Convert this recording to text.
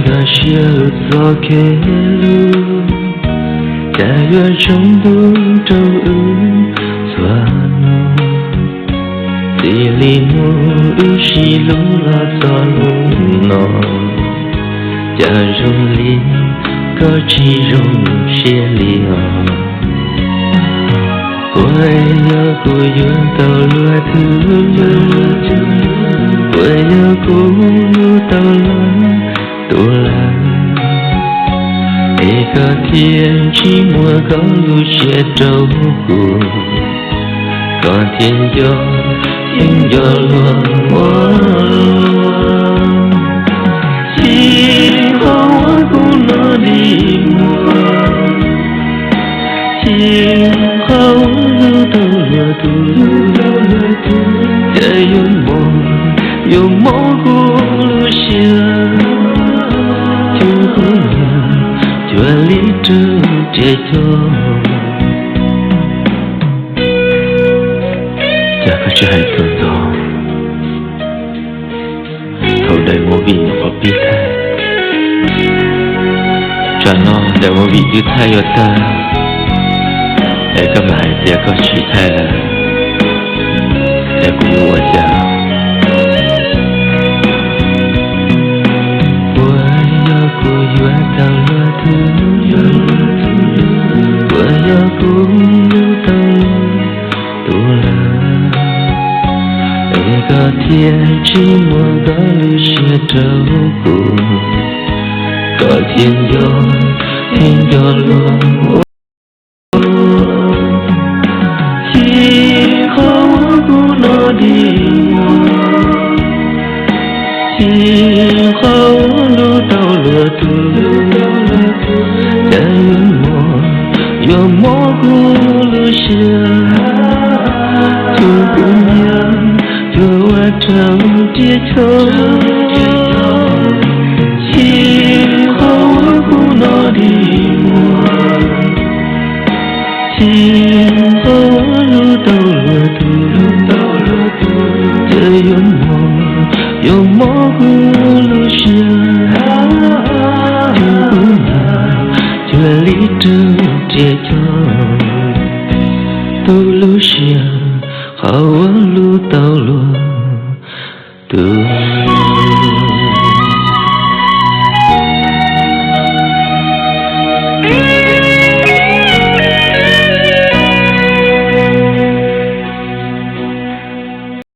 个小早开路，家园中不周算路，地里木与西路拉早路喏，家中里个其中些了。我要过远到路途，我要过路到路多了。一个天气末高路些走过，高天有天有落，喜欢我不落的我，喜欢我路到落途，这有模糊路线，就不要就离着节奏。Chả có chưa hay tưởng rõ thầu đầy mô vị có biết thay cho nó đầy mô vị cứ thay ở ta để các mãi để có chỉ thay là để cũng mua chào天气末高路些走过，高天有落，喜欢我不落的我，喜欢我路到落途，在有模糊路线，就不要。就我成街头，喜欢我不落的我，喜欢我路到落途，这有模糊路线，就不要就离着街头，都路线。好，我路到落途。